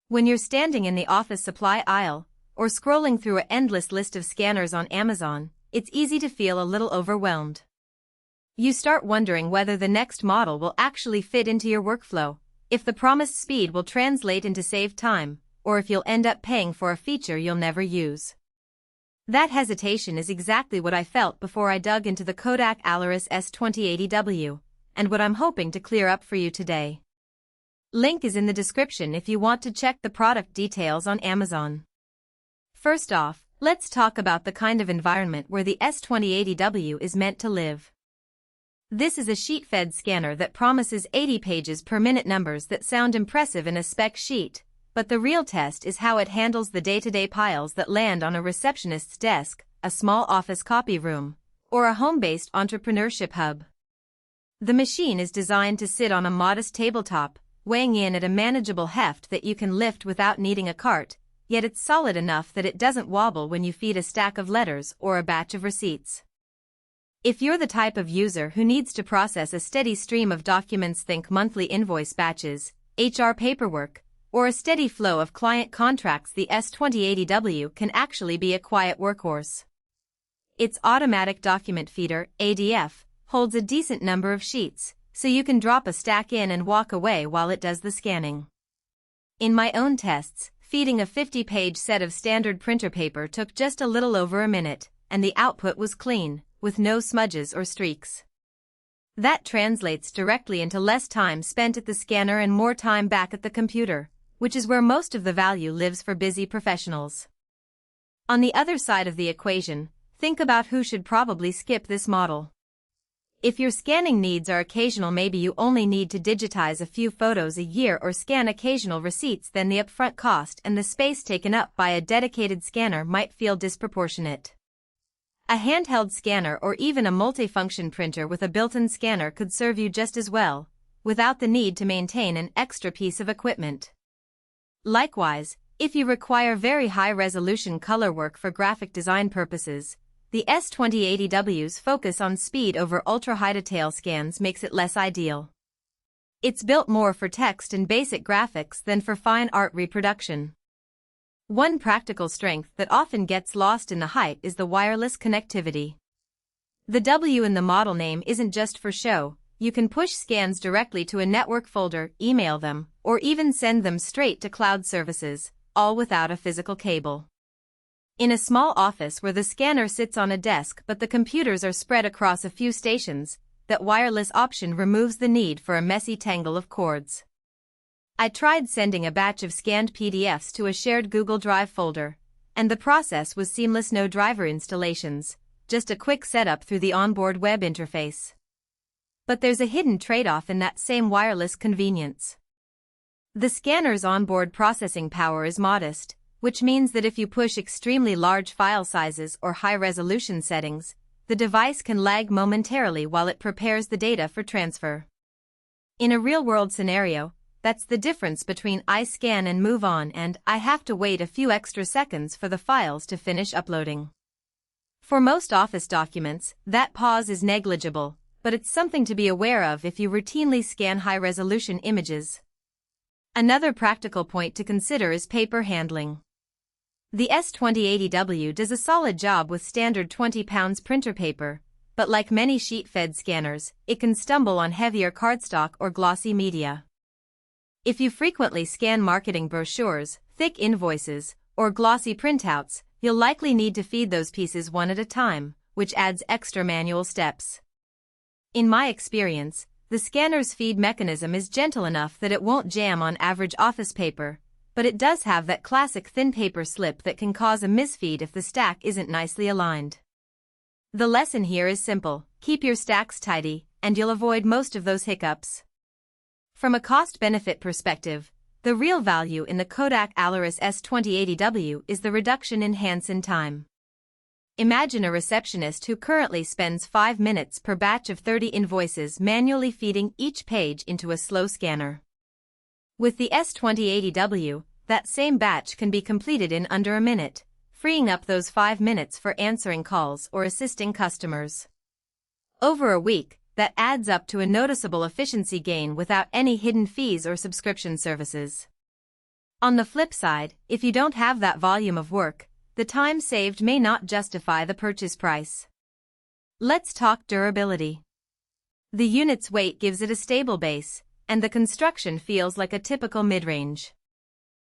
When you're standing in the office supply aisle, or scrolling through an endless list of scanners on Amazon, it's easy to feel a little overwhelmed. You start wondering whether the next model will actually fit into your workflow, if the promised speed will translate into saved time, or if you'll end up paying for a feature you'll never use. That hesitation is exactly what I felt before I dug into the Kodak Alaris S2080w, and what I'm hoping to clear up for you today. Link is in the description if you want to check the product details on Amazon. First off, let's talk about the kind of environment where the S2080w is meant to live. This is a Shtfed scanner that promises 80 pages per minute numbers that sound impressive in a spec sheet, but the real test is how it handles the day-to-day piles that land on a receptionist's desk, a small office copy room, or a home-based entrepreneurship hub. The machine is designed to sit on a modest tabletop, weighing in at a manageable heft that you can lift without needing a cart, yet it's solid enough that it doesn't wobble when you feed a stack of letters or a batch of receipts. If you're the type of user who needs to process a steady stream of documents, think monthly invoice batches, HR paperwork, or a steady flow of client contracts, the S2080w can actually be a quiet workhorse. Its automatic document feeder, ADF, holds a decent number of sheets, so you can drop a stack in and walk away while it does the scanning. In my own tests, feeding a 50-page set of standard printer paper took just a little over a minute, and the output was clean, with no smudges or streaks. That translates directly into less time spent at the scanner and more time back at the computer, which is where most of the value lives for busy professionals. On the other side of the equation, think about who should probably skip this model. If your scanning needs are occasional, maybe you only need to digitize a few photos a year or scan occasional receipts, then the upfront cost and the space taken up by a dedicated scanner might feel disproportionate. A handheld scanner or even a multifunction printer with a built-in scanner could serve you just as well, without the need to maintain an extra piece of equipment. Likewise, if you require very high-resolution color work for graphic design purposes, the S2080w's focus on speed over ultra-high detail scans makes it less ideal. It's built more for text and basic graphics than for fine art reproduction. One practical strength that often gets lost in the hype is the wireless connectivity. The W in the model name isn't just for show. You can push scans directly to a network folder, email them, or even send them straight to cloud services, all without a physical cable. In a small office where the scanner sits on a desk but the computers are spread across a few stations, that wireless option removes the need for a messy tangle of cords. I tried sending a batch of scanned PDFs to a shared Google Drive folder, and the process was seamless, no driver installations, just a quick setup through the onboard web interface. But there's a hidden trade-off in that same wireless convenience. The scanner's onboard processing power is modest, which means that if you push extremely large file sizes or high-resolution settings, the device can lag momentarily while it prepares the data for transfer. In a real-world scenario, that's the difference between I scan and move on and I have to wait a few extra seconds for the files to finish uploading. For most office documents, that pause is negligible, but it's something to be aware of if you routinely scan high-resolution images. Another practical point to consider is paper handling. The S2080w does a solid job with standard 20-pound printer paper, but like many Shtfed scanners, it can stumble on heavier cardstock or glossy media. If you frequently scan marketing brochures, thick invoices, or glossy printouts, you'll likely need to feed those pieces one at a time, which adds extra manual steps. In my experience, the scanner's feed mechanism is gentle enough that it won't jam on average office paper, but it does have that classic thin paper slip that can cause a misfeed if the stack isn't nicely aligned. The lesson here is simple: keep your stacks tidy, and you'll avoid most of those hiccups. From a cost-benefit perspective, the real value in the Kodak Alaris S2080w is the reduction in hands-on time. Imagine a receptionist who currently spends 5 minutes per batch of 30 invoices manually feeding each page into a slow scanner. With the S2080w, that same batch can be completed in under a minute, freeing up those 5 minutes for answering calls or assisting customers. Over a week, that adds up to a noticeable efficiency gain without any hidden fees or subscription services. On the flip side, if you don't have that volume of work, the time saved may not justify the purchase price. Let's talk durability. The unit's weight gives it a stable base, and the construction feels like a typical mid-range.